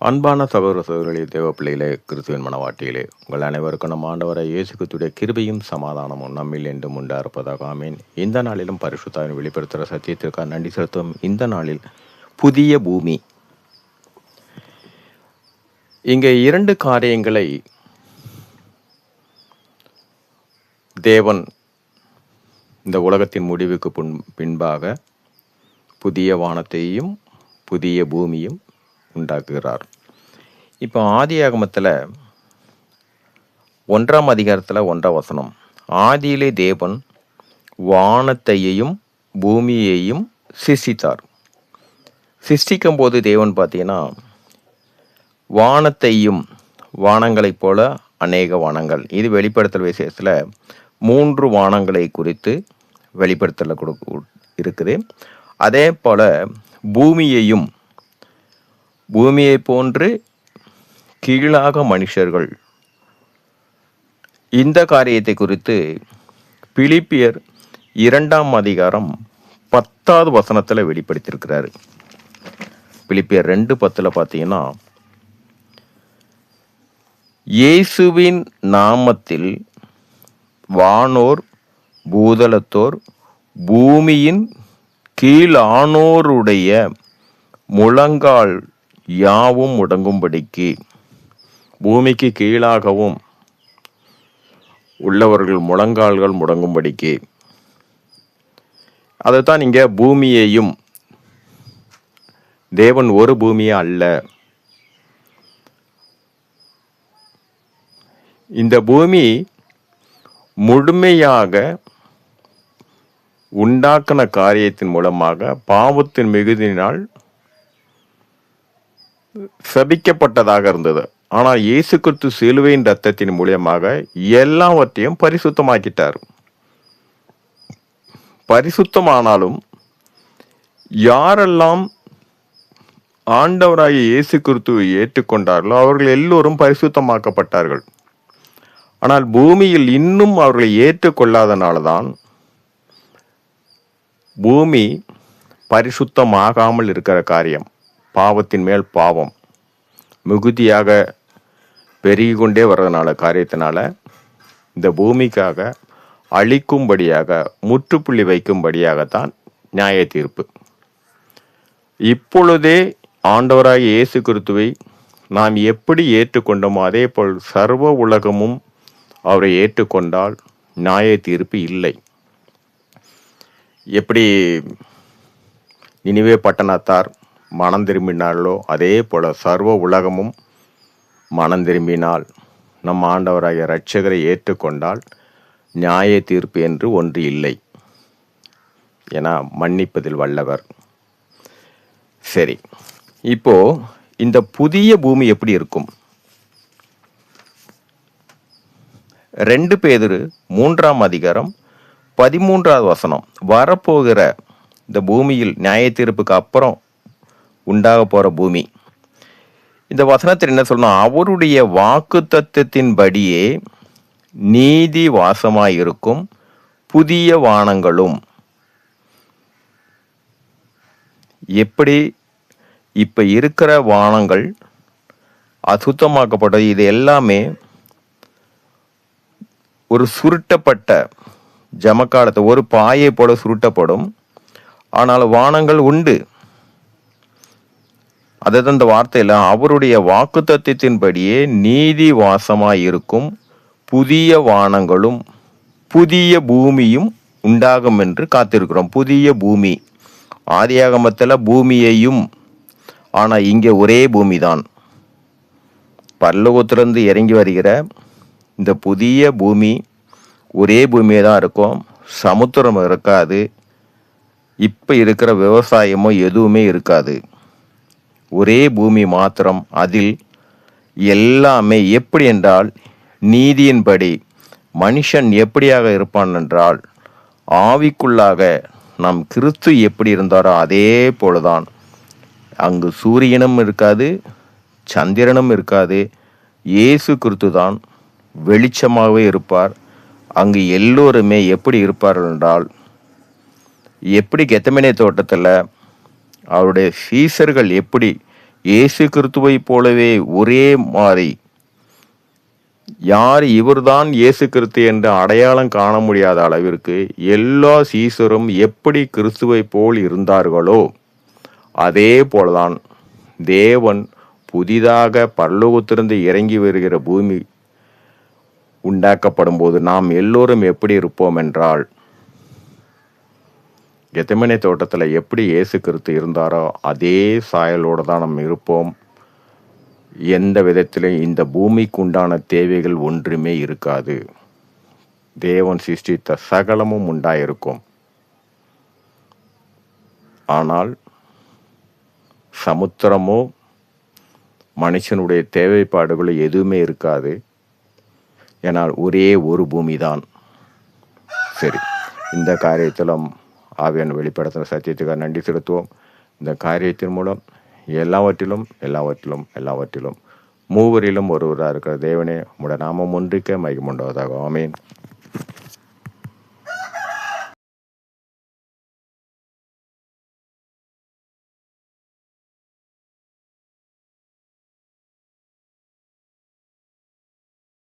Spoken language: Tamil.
அன்பான சகோதர சகோதரிகளே, தேவ பிள்ளைகளே, கிறிஸ்துவின் மனவாட்டிகளே, உங்கள் அனைவருக்கும் நம் ஆண்டவரை இயேசு கிறிஸ்துவின் கிருபையும் சமாதானமும் நம்மில் என்றும் உண்டா இருப்பதாக ஆமீன். இந்த நாளிலும் பரிசுத்தாவின் வெளிப்படுத்துகிற சத்தியத்திற்காக நன்றி செலுத்தும். இந்த நாளில் புதிய பூமி. இங்கே இரண்டு காரியங்களை தேவன் இந்த உலகத்தின் முடிவுக்கு பின்பாக புதிய வானத்தையும் புதிய பூமியும் உண்டாக்குகிறார். இப்போ ஆதியாகமத்தில் 1ஆம் அதிகாரத்தில் 1ஆம் வசனம், ஆதியிலே தேவன் வானத்தையும் பூமியையும் சிருஷ்டித்தார். சிருஷ்டிக்கும் போது தேவன் பார்த்தீங்கன்னா வானத்தையும், வானங்களைப் போல அநேக வானங்கள், இது வெளிப்படுத்தல் விசேஷத்தில் 3 வானங்களை குறித்து வெளிப்படுத்தல இருக்குது. அதே போல் பூமியையும், பூமியை போன்று கீழாக மனுஷர்கள், இந்த காரியத்தை குறித்து பிலிப்பியர் 2ஆம் அதிகாரம் 10வது வசனத்தில் வெளிப்படுத்தியிருக்கிறாரு. பிலிப்பியர் 2:10 பார்த்தீங்கன்னா, இயேசுவின் நாமத்தில் வானோர் பூதலத்தோர் பூமியின் கீழானோருடைய முழங்கால் யாவும் முடங்கும்படிக்கு, பூமிக்கு கீழாகவும் உள்ளவர்கள் முழங்கால்கள் முடங்கும்படிக்கு. அதைத்தான் இங்கே பூமியையும், தேவன் ஒரு பூமியே அல்ல, இந்த பூமி முழுமையாக உண்டாக்கின காரியத்தின் மூலமாக பாவத்தின் மிகுதியினால் சபிக்கப்பட்டதாக இருந்தது. ஆனால் இயேசு கிறிஸ்து சிலுவையின் இரத்தத்தின் மூலியமாக எல்லாவற்றையும் பரிசுத்தமாக்கிட்டார். பரிசுத்தமானாலும் யாரெல்லாம் ஆண்டவராகிய இயேசு கிறிஸ்துவை ஏற்றுக்கொண்டார்களோ அவர்கள் எல்லோரும் பரிசுத்தமாக்கப்பட்டார்கள். ஆனால் பூமியில் இன்னும் அவர்களை ஏற்றுக்கொள்ளாதனால்தான் பூமி பரிசுத்தமாகாமல் இருக்கிற காரியம், பாவத்தின் மேல் பாவம் மிகுதியாக பெருகி கொண்டே வர்றதுனால காரியத்தினால இந்த பூமிக்காக அழிக்கும்படியாக, முற்றுப்புள்ளி வைக்கும்படியாகத்தான் நியாய தீர்ப்பு. இப்பொழுதே ஆண்டவராகிய இயேசு கிறிஸ்துவை நாம் எப்படி ஏற்றுக்கொண்டோமோ அதே போல் சர்வ உலகமும் அவரை ஏற்றுக்கொண்டால் நியாய தீர்ப்பு இல்லை. எப்படி நினிவே பட்டணத்தார் மனம் திரும்பினார்களோ அதே போல சர்வ உலகமும் மனம் திரும்பினால், நம் ஆண்டவராகிய இரட்சகரை ஏற்றுக்கொண்டால் நியாய தீர்ப்பு என்று ஒன்று இல்லை. ஏன்னா மன்னிப்பதில் வல்லவர். சரி, இப்போ இந்த புதிய பூமி எப்படி இருக்கும்? 2 பேதுரு 3ஆம் அதிகாரம் 13வது வசனம், வரப்போகிற இந்த பூமியில் நியாய தீர்ப்புக்கு அப்புறம் உண்டாக போற பூமி, இந்த வசனத்தில் என்ன சொல்லணும்? அவருடைய வாக்கு தத்தத்தின்படியே நீதி வாசமாயிருக்கும் புதிய வானங்களும். எப்படி இப்ப இருக்கிற வானங்கள் அசுத்தமாக்கப்பட்டது, இது எல்லாமே ஒரு சுருட்டப்பட்ட ஜமக்காலத்தை, ஒரு பாயை போல சுருட்டப்படும். ஆனால் வானங்கள் உண்டு. அதாவது அந்த வார்த்தையில அவருடைய வாக்குத்தத்தத்தின்படியே நீதி வாசமாயிருக்கும் புதிய வானங்களும் புதிய பூமியும் உண்டாகும் என்று காத்திருக்கிறோம். புதிய பூமி, ஆதியாகமத்தில் பூமியையும், ஆனா இங்க ஒரே பூமி தான். பரலோகத்திலிருந்து இறங்கி வருகிற இந்த புதிய பூமி ஒரே பூமியே தான் இருக்கும். சமுத்திரம் இருக்காது, இப்ப இருக்கிற விவசாயமோ எதுவுமே இருக்காது. ஒரே பூமி மாத்திரம். அதில் எல்லாமே எப்படி என்றால், நீதியின்படி மனுஷன் எப்படியாக இருப்பான் என்றால், ஆவிக்குள்ளாக நம் கிறிஸ்து எப்படி இருந்தாரோ அதே போலதான். அங்கு சூரியனும் இருக்காது, சந்திரனும் இருக்காது. இயேசு கிறிஸ்து தான் வெளிச்சமாகவே இருப்பார். அங்கு எல்லோருமே எப்படி இருப்பார்கள் என்றால், எப்படி கெத்தமனே தோட்டத்தில் அவருடைய சீசர்கள் எப்படி இயேசு கிறிஸ்துவை போலவே ஒரே மாதிரி யார் இவர்தான் இயேசு கிறிஸ்து என்று அடையாளம் காண முடியாத அளவிற்கு எல்லா சீசரும் எப்படி கிறிஸ்துவை போல் இருந்தார்களோ அதே போலதான் தேவன் புதிதாக பரலோகத்திலிருந்து இறங்கி வருகிற பூமி உண்டாக்கப்படும் போது நாம் எல்லோரும் எப்படி இருப்போம் என்றால், கெத்செமனே தோட்டத்தில் எப்படி இயேசு கிறிஸ்து இருந்தாரோ அதே சாயலோடு தான் நம்ம இருப்போம். எந்த விதத்திலும் இந்த பூமிக்கு உண்டான தேவைகள் ஒன்றுமே இருக்காது. தேவன் சிருஷ்டித்த சகலமும் உண்டாயிருக்கும். ஆனால் சமுத்திரமோ மனுஷனுடைய தேவைப்பாடுகளோ எதுவுமே இருக்காது. ஏனால் ஒரே ஒரு பூமி தான். சரி, இந்த காரியத்திலும் ஆவியான வெளிப்படுத்தின சத்தியத்துக்காக நன்றி செலுத்துவோம். இந்த காரியத்தின் மூலம் எல்லாவற்றிலும் மூவரிலும் ஒருவராக இருக்கிற தேவனே உம்முடைய நாமம் ஒன்றிக்க மகிமை உண்டாவதாக. ஆமென்.